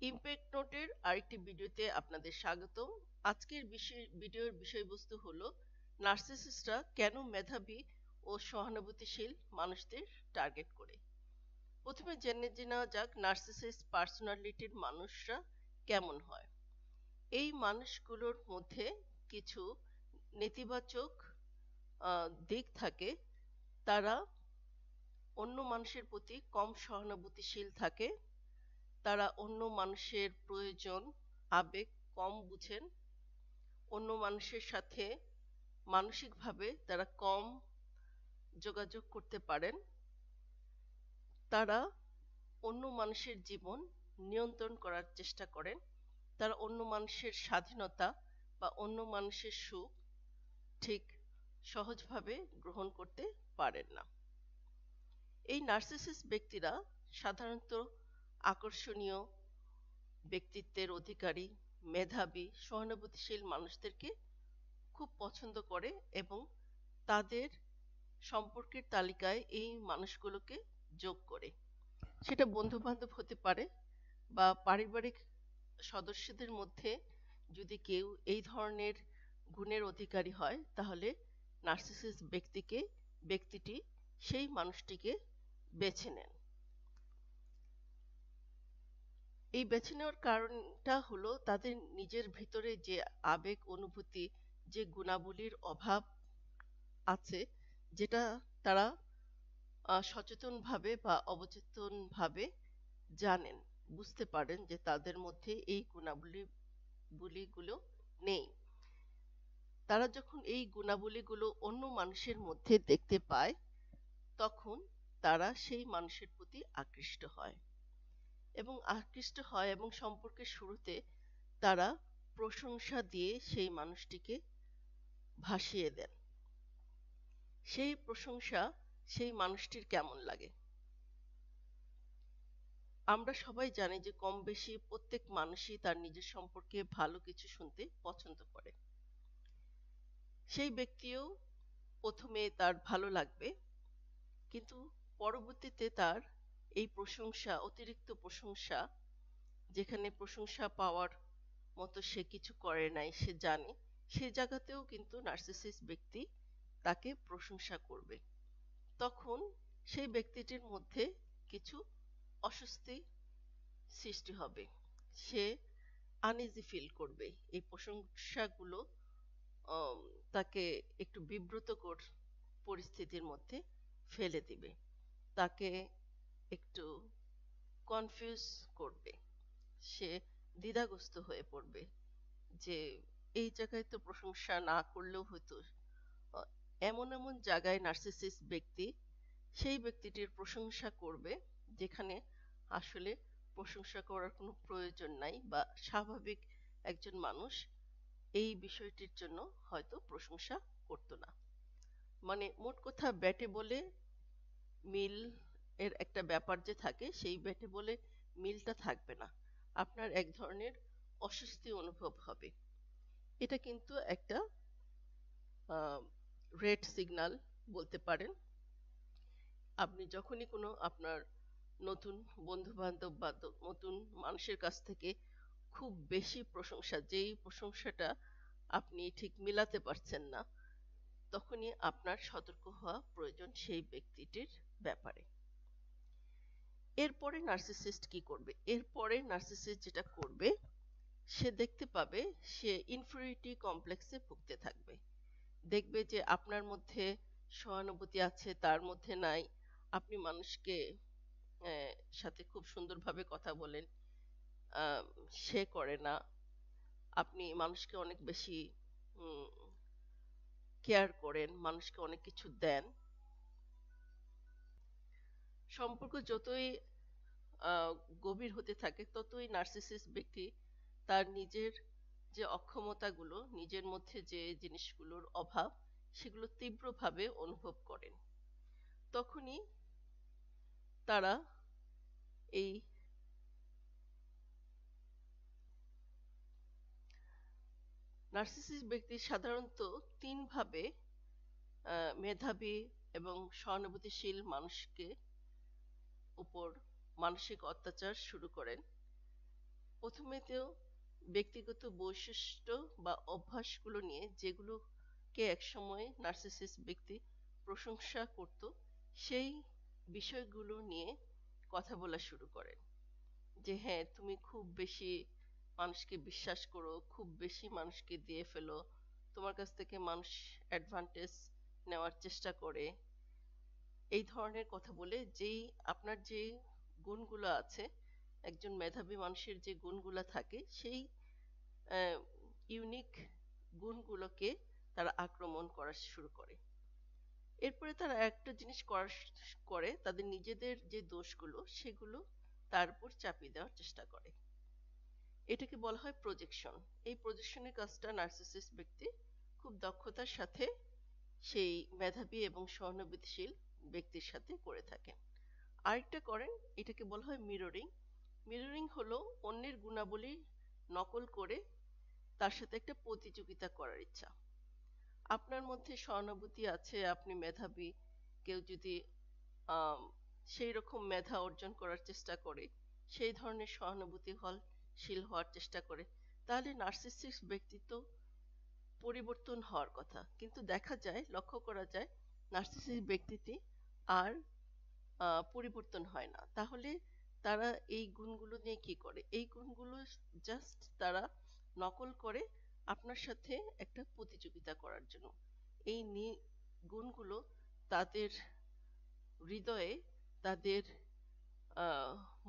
Impact নোটের আরেকটি ভিডিওতে আপনাদের স্বাগতম। আজকের ভিডিওর বিষয়বস্তু হলো নার্সিসিস্টরা কেন মেধাবী ও সহানুভূতিশীল মানুষদের টার্গেট করে। প্রথমে জেনে নেওয়া যাক নার্সিসিস্ট পার্সোনালিটির মানুষরা কেমন হয়। এই মানুষগুলোর মধ্যে কিছু নেতিবাচক দিক থাকে। তারা অন্য মানুষের প্রতি কম সহানুভূতিশীল থাকে। তারা অন্য মানুষের প্রয়োজন আবেগ কম বুঝেন। অন্য মানুষের সাথে মানসিকভাবে তারা কম যোগাযোগ করতে পারেন। তারা অন্য মানুষের জীবন নিয়ন্ত্রণ করার চেষ্টা করেন। তারা অন্য মানুষের স্বাধীনতা বা অন্য মানুষের সুখ ঠিক সহজভাবে গ্রহণ করতে পারেন না। এই নার্সিসিস্ট ব্যক্তিরা সাধারণত আকর্ষণীয় ব্যক্তিত্বের অধিকারী, মেধাবী, সহানুভূতিশীল মানুষদেরকে খুব পছন্দ করে এবং তাদের সম্পর্কের তালিকায় এই মানুষগুলোকে যোগ করে। সেটা বন্ধু-বান্ধব হতে পারে বা পারিবারিক সদস্যদের মধ্যে যদি কেউ এই ধরনের গুণের অধিকারী হয়, তাহলে নার্সিসিস্ট ব্যক্তিটি সেই মানুষটিকে বেছে নেন। এই বেছে নেওয়ার কারণটা হলো তাদের নিজের ভিতরে যে আবেগ অনুভূতি, যে গুণাবলীর অভাব আছে, যেটা তারা সচেতনভাবে বা অবচেতনভাবে জানেন, বুঝতে পারেন যে তাদের মধ্যে এই গুণাবলীগুলো নেই। তারা যখন এই গুণাবলীগুলো অন্য মানুষের মধ্যে দেখতে পায়, তখন তারা সেই মানুষের প্রতি আকৃষ্ট হয় এবং সম্পর্কের শুরুতে তারা প্রশংসা দিয়ে সেই মানুষটিকে ভাসিয়ে দেন। সেই প্রশংসা সেই মানুষটির কেমন লাগে। আমরা সবাই জানি যে কম বেশি প্রত্যেক মানুষই তার নিজের সম্পর্কে ভালো কিছু শুনতে পছন্দ করে। সেই ব্যক্তিও প্রথমে তার ভালো লাগবে, কিন্তু পরবর্তীতে তার এই অতিরিক্ত প্রশংসা, যেখানে প্রশংসা পাওয়ার মতো সে কিছু করে নাই, সে জানে, সে জায়গাতেও কিন্তু নার্সিসিস্ট ব্যক্তি তাকে প্রশংসা করবে। তখন সেই ব্যক্তিটির মধ্যে কিছু অস্বস্তি সৃষ্টি হবে। সে আনইজি ফিল করবে। এই প্রশংসাগুলো তাকে একটু বিব্রতকর পরিস্থিতির মধ্যে ফেলে দিবে, তাকে একটু কনফিউজ করবে। সে দ্বিধাগ্রস্ত হয়ে পড়বে যে এই জায়গায় তো প্রশংসা না করলেও হতো। এমন এমন জায়গায় নার্সিসিস্ট ব্যক্তি সেই ব্যক্তিটির প্রশংসা করবে যেখানে আসলে প্রশংসা করার কোনো প্রয়োজন নাই, বা স্বাভাবিক একজন মানুষ এই বিষয়টির জন্য হয়তো প্রশংসা করতো না। মানে মোট কথা, ব্যাটে বলে মিল এর একটা ব্যাপার যে থাকে, সেই ব্যাটে বলে মিলটা থাকবে না। আপনার এক ধরনের অস্বস্তি অনুভব হবে। এটা কিন্তু একটা রেড সিগন্যাল বলতে পারেন। আপনি যখনই কোনো আপনার নতুন বন্ধু বান্ধব বা নতুন মানুষের কাছ থেকে খুব বেশি প্রশংসা, যেই প্রশংসাটা আপনি ঠিক মিলাতে পারছেন না, তখনই আপনার সতর্ক হওয়া প্রয়োজন সেই ব্যক্তিটির ব্যাপারে। এরপরে নার্সিসিস্ট কি করবে? এরপরে নার্সিসিস্ট যেটা করবে, সে দেখতে পাবে সে ইনফিরিয়রিটি কমপ্লেক্সে ভুগতে থাকবে। দেখবে যে আপনার মধ্যে সহানুভূতি আছে, তার মধ্যে নাই। আপনি মানুষকে সাথে খুব সুন্দরভাবে কথা বলেন, আহ, সে করে না। আপনি মানুষকে অনেক বেশি কেয়ার করেন, মানুষকে অনেক কিছু দেন। সম্পর্ক যতই গভীর হতে থাকে, ততই নার্সিসিস্ট ব্যক্তি তার নিজের যে অক্ষমতাগুলো, নিজের মধ্যে যে জিনিসগুলোর অভাব, সেগুলো তীব্রভাবে অনুভব করেন। তখনই তারা এই নার্সিসিস্ট ব্যক্তি সাধারণত তিনভাবে মেধাবী এবং সহানুভূতিশীল মানুষকে উপর মানসিক অত্যাচার শুরু করেন। প্রথমেতেও ব্যক্তিগত বৈশিষ্ট্য বা অভ্যাসগুলো নিয়ে যেগুলোকে একসময় নার্সিসিস্ট ব্যক্তি প্রশংসা করত সেই বিষয়গুলো নিয়ে কথা বলা শুরু করেন। যে হ্যাঁ, তুমি খুব বেশি মানুষকে বিশ্বাস করো, খুব বেশি মানুষকে দিয়ে ফেলো, তোমার কাছ থেকে মানুষ অ্যাডভান্টেজ নেওয়ার চেষ্টা করে, এই ধরনের কথা বলে আপনার যে গুণগুলো আছে, একজন মেধাবী মানুষের যে গুণগুলো থাকে সেই ইউনিক গুণগুলোকে তারা আক্রমণ করা শুরু করে। এরপরে তারা একটা জিনিস করে, তাদের নিজেদের যে দোষগুলো সেগুলো তার উপর চাপিয়ে দেওয়ার চেষ্টা করে। এটাকে বলা হয় প্রজেকশন। এই প্রজেকশনের কাজটা নার্সিসিস্ট ব্যক্তি খুব দক্ষতার সাথে সেই মেধাবী এবং সহানুভূতিশীল ব্যক্তির সাথে করে থাকেন। আরেকটা করেন, এটাকে বলা হয় মিররিং। মিররিং হলো অন্যের গুণাবলী নকল করে তার সাথে একটা প্রতিযোগিতা করার ইচ্ছা। আপনার মধ্যে সহানুভূতি আছে, আপনি মেধাবী, কেউ যদি সেই রকম মেধা অর্জন করার চেষ্টা করে, সেই ধরনের সহানুভূতিশীল হওয়ার চেষ্টা করে, তাহলে নার্সিসিস্ট ব্যক্তিত্ব পরিবর্তন হওয়ার কথা। কিন্তু দেখা যায়, লক্ষ্য করা যায় নার্সিসিস্ট ব্যক্তিটি আর পরিবর্তন হয় না। তাহলে তারা এই গুণগুলো নিয়ে কি করে? এই গুণগুলো জাস্ট তারা নকল করে আপনার সাথে একটা প্রতিযোগিতা করার জন্য। এই গুণগুলো তাদের হৃদয়ে, তাদের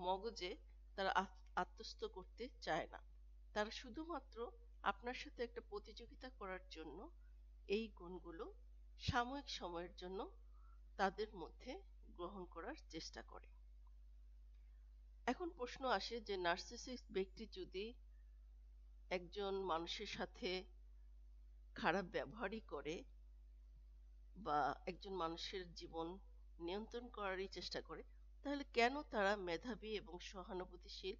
মগজে তারা আত্মস্থ করতে চায় না। তারা শুধুমাত্র আপনার সাথে একটা প্রতিযোগিতা করার জন্য এই গুণগুলো সাময়িক সময়ের জন্য তাদের মধ্যে গ্রহণ করার চেষ্টা করে। এখন প্রশ্ন আসে যে নার্সিসিস্ট ব্যক্তি যদি একজন মানুষের সাথে খারাপ ব্যবহারই করে বা একজন মানুষের জীবন নিয়ন্ত্রণ করারই চেষ্টা করে, তাহলে কেন তারা মেধাবী এবং সহানুভূতিশীল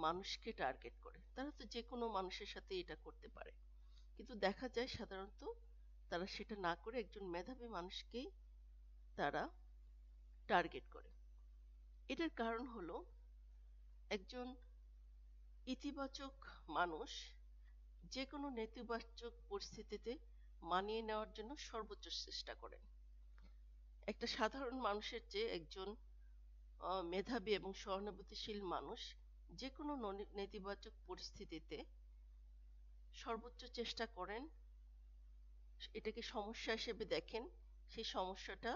মানুষকে টার্গেট করে? তারা তো যে কোনো মানুষের সাথে এটা করতে পারে, কিন্তু দেখা যায় সাধারণত তারা সেটা না করে একজন মেধাবী মানুষকেই তারা টার্গেট করে। এটার কারণ হলো, একজন ইতিবাচক মানুষ যে কোনো নেতিবাচক পরিস্থিতিতে মানিয়ে নেওয়ার জন্য সর্বোচ্চ চেষ্টা করেন। একটা সাধারণ মানুষের চেয়ে একজন মেধাবী এবং সহানুভূতিশীল মানুষ যে কোনো নেতিবাচক পরিস্থিতিতে সর্বোচ্চ চেষ্টা করেন, এটাকে সমস্যা হিসেবে দেখেন, সেই সমস্যাটা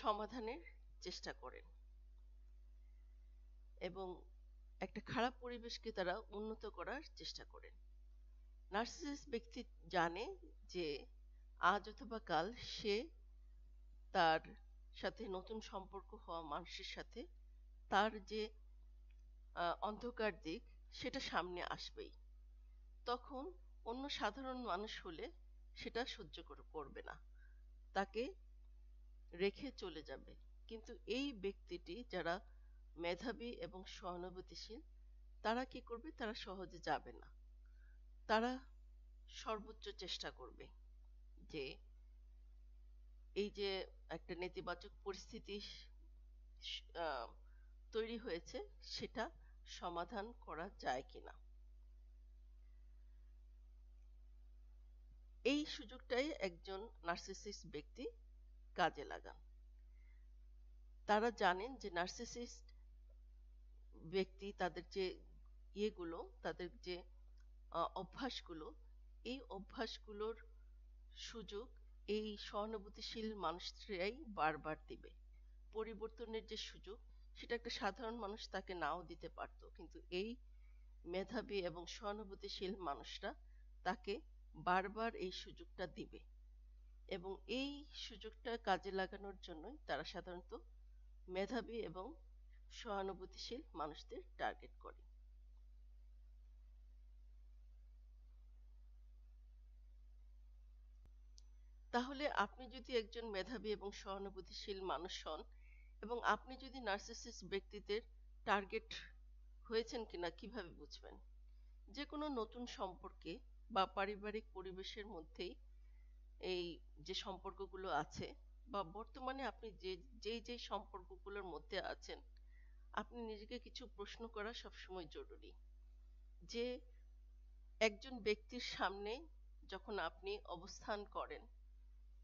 সমাধানের চেষ্টা করেন এবং একটা খারাপ পরিবেশকে তারা উন্নত করার চেষ্টা করেন। নার্সিসিস্ট ব্যক্তি জানে যে আজ অথবা কাল সে তার সাথে নতুন সম্পর্ক হওয়া মানুষের সাথে তার যে অন্ধকার দিক সেটা সামনে আসবেই। তখন অন্য সাধারণ মানুষ হলে সেটা সহ্য করবে না, তাকে রেখে চলে যাবে। কিন্তু এই ব্যক্তিটি যারা মেধাবী এবং সহানুভূতিশীল, তারা কি করবে? তারা সহজে যাবে না। তারা সর্বোচ্চ চেষ্টা করবে যে এই যে একটা নেতিবাচক পরিস্থিতি তৈরি হয়েছে সেটা সমাধান করা যায় কিনা। এই সুযোগটাই একজন নার্সিসিস্ট ব্যক্তি কাজে লাগান। তারা জানেন যে নার্সিসিস্ট ব্যক্তি তাদের যে তাদের যে অভ্যাসগুলো, এই অভ্যাসগুলোর সুযোগ এই সহানুভূতিশীল মানুষরাই বারবার দিবে। পরিবর্তনের যে সুযোগ, সেটা একটা সাধারণ মানুষ তাকে নাও দিতে পারতো, কিন্তু এই মেধাবী এবং সহানুভূতিশীল মানুষরা তাকে বারবার এই সুযোগটা দিবে এবং এই সুযোগটা কাজে লাগানোর জন্যই তারা সাধারণত মেধাবী এবং সহানুভূতিশীল মানুষদের টার্গেট করে। তাহলে আপনি যদি একজন মেধাবী এবং সহানুভূতিশীল মানুষ হন এবং আপনি যদি নার্সিসিস্ট ব্যক্তিদের টার্গেট হয়েছেন কিনা কিভাবে বুঝবেন? যে কোনো নতুন সম্পর্কে বা পারিবারিক পরিবেশের মধ্যেই এই যে সম্পর্কগুলো আছে বা বর্তমানে আপনি যেই সম্পর্কগুলোর মধ্যে আছেন, আপনি নিজেকে কিছু প্রশ্ন করা সবসময় জরুরি। যে একজন ব্যক্তির সামনে যখন আপনি অবস্থান করেন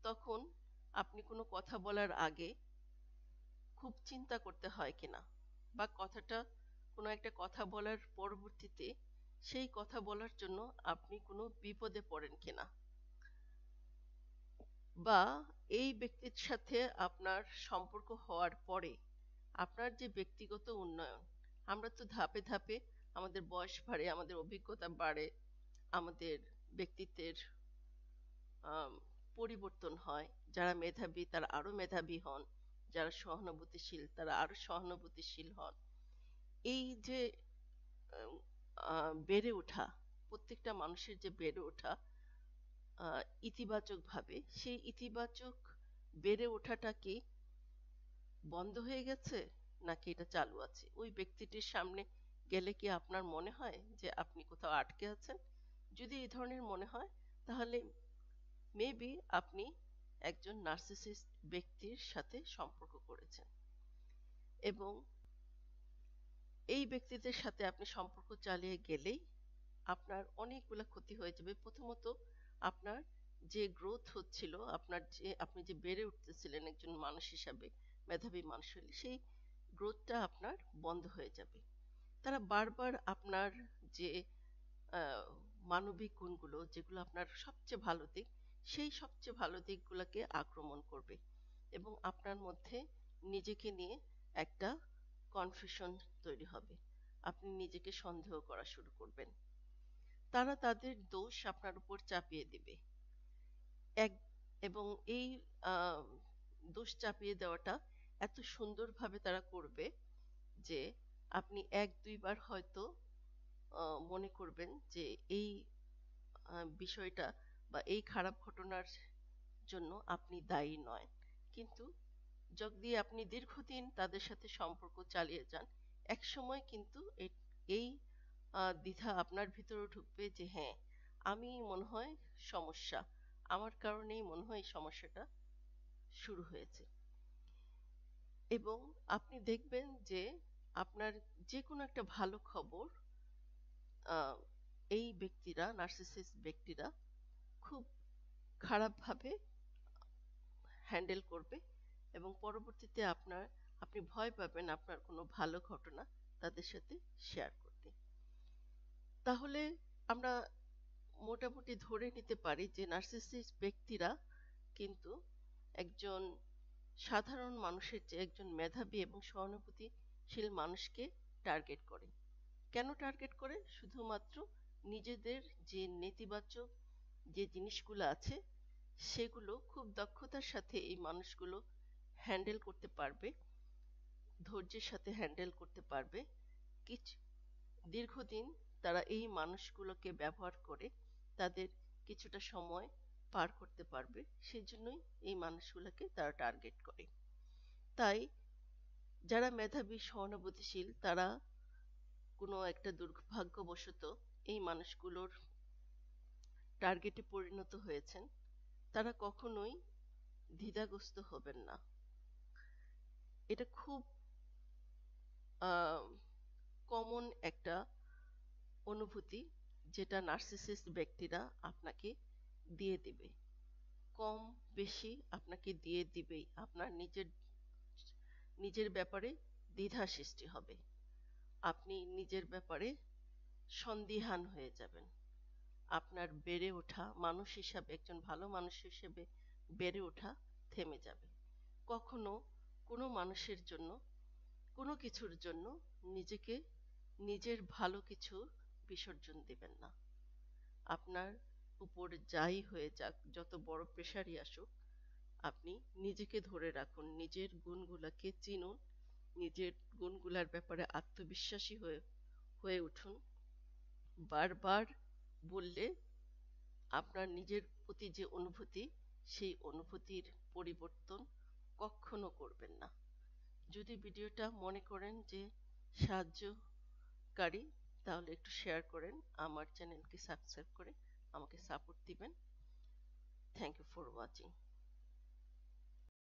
তখন আপনি কোনো কথা বলার আগে খুব চিন্তা করতে হয় কিনা, বা কোনো একটা কথা বলার পরবর্তীতে সেই কথা বলার জন্য আপনি কোনো বিপদে পড়েন কিনা, বা এই ব্যক্তির সাথে আপনার সম্পর্ক হওয়ার পরে আপনার যে ব্যক্তিগত উন্নয়ন। আমরা তো ধাপে ধাপে আমাদের বয়স বাড়ে, আমাদের অভিজ্ঞতা বাড়ে, আমাদের ব্যক্তিত্বের আম, পরিবর্তন হয়। যারা মেধাবী তারা আরো মেধাবী হন, যারা সহানুভূতিশীল তারা আরো সহানুভূতিশীল হন। এই যে বেড়ে ওঠা, প্রত্যেকটা মানুষের যে বেড়ে ওঠা ইতিবাচক ভাবে, সেই ইতিবাচক বেড়ে ওঠাটা কি বন্ধ হয়ে গেছে নাকি এটা চালু আছে? ওই ব্যক্তিটির সামনে গেলে কি আপনার মনে হয় যে আপনি কোথাও আটকে আছেন? যদি এই ধরনের মনে হয়, তাহলে মেবি আপনি একজন নার্সিসিস্ট ব্যক্তির সাথে সম্পর্ক করেছেন, এবং এই ব্যক্তিদের সাথে আপনি সম্পর্ক চালিয়ে গেলেই আপনার অনেকগুলো ক্ষতি হয়ে যাবে। প্রথমত, আপনার যে গ্রোথ হচ্ছিল, আপনি যে বেড়ে উঠতেছিলেন একজন মানুষ হিসাবে, মেধাবী মানুষ হলে সেই গ্রোথটা আপনার বন্ধ হয়ে যাবে। তারা বারবার আপনার যে আহ, মানবিক গুণগুলো, যেগুলো আপনার সবচেয়ে ভালো দিক, সেই সবচেয়ে ভালো দিকগুলোকে আক্রমণ করবে, এবং আপনার মধ্যে নিজেকে নিয়ে একটা কনফিউশন তৈরি হবে। আপনি নিজেকে সন্দেহ করা শুরু করবেন। তারা তাদের দোষ আপনার উপর চাপিয়ে দিবে এক এবং এই আহ, দোষ চাপিয়ে দেওয়াটা এত সুন্দরভাবে তারা করবে যে আপনি এক দুইবার হয়তো মনে করবেন যে এই বিষয়টা বা এই খারাপ ঘটনার জন্য আপনি দায়ী নয়। কিন্তু যদি আপনি দীর্ঘদিন তাদের সাথে সম্পর্ক চালিয়ে যান, এক সময় কিন্তু এই দ্বিধা আপনার ভিতরে ঢুকবে যে হ্যাঁ, আমি মনে হয় সমস্যা, আমার কারণেই মনে হয় এই সমস্যাটা শুরু হয়েছে। এবং আপনি দেখবেন যে আপনার যে কোনো একটা ভালো খবর এই ব্যক্তিরা, নার্সিসিস্ট ব্যক্তিরা খুব খারাপভাবে হ্যান্ডেল করবে, এবং পরবর্তীতে আপনি ভয় পাবেন আপনার কোনো ভালো ঘটনা তাদের সাথে শেয়ার করতে। তাহলে আমরা মোটামুটি ধরে নিতে পারি যে নার্সিসিস্ট ব্যক্তিরা কিন্তু একজন সাধারণ মানুষের চেয়ে একজন মেধাবী এবং সহানুভূতিশীল মানুষকে টার্গেট করে। কেন টার্গেট করে? শুধুমাত্র নিজেদের যে নেতিবাচক যে জিনিসগুলো আছে সেগুলো খুব দক্ষতার সাথে এই মানুষগুলো হ্যান্ডেল করতে পারবে, ধৈর্যের সাথে হ্যান্ডেল করতে পারবে। কিছু দীর্ঘদিন তারা এই মানুষগুলোকে ব্যবহার করে তাদের কিছুটা সময় পার করতে পারবে, সেজন্যই এই মানুষগুলোকে তারা টার্গেট করে। তাই যারা মেধাবী সহানুভূতিশীল তারা কোনো একটা দুর্ভাগ্যবশত এই মানুষগুলোর টার্গেটে পরিণত হয়েছেন, তারা কখনোই দ্বিধাগ্রস্ত হবেন না। এটা খুব কমন একটা অনুভূতি যেটা নার্সিসিস্ট ব্যক্তিরা আপনাকে দিয়ে দিবে, কম বেশি আপনাকে দিয়ে দিবেই। আপনার নিজের ব্যাপারে দ্বিধা সৃষ্টি হবে, আপনি নিজের ব্যাপারে সন্দিহান হয়ে যাবেন, আপনার বেড়ে ওঠা মানুষ হিসাবে, একজন ভালো মানুষ হিসেবে বেড়ে ওঠা থেমে যাবে। কখনো কোনো মানুষের জন্য, কোনো কিছুর জন্য নিজেকে, নিজের ভালো কিছু বিসর্জন দিবেন না। আপনার উপর যাই হয়ে যাক, যত বড় প্রেশারই আসুক, আপনি নিজেকে ধরে রাখুন, নিজের গুণগুলোকে চিনুন, নিজের গুণগুলার ব্যাপারে আত্মবিশ্বাসী হয়ে হয়ে উঠুন। বারবার বললে আপনার নিজের প্রতি যে অনুভূতি, সেই অনুভূতির পরিবর্তন কখনো করবেন না। যদি ভিডিওটা মনে করেন যে সাহায্যকারী, তাহলে একটু শেয়ার করেন, আমার চ্যানেলকে সাবস্ক্রাইব করে আমাকে সাপোর্ট দিবেন। Thank you for watching.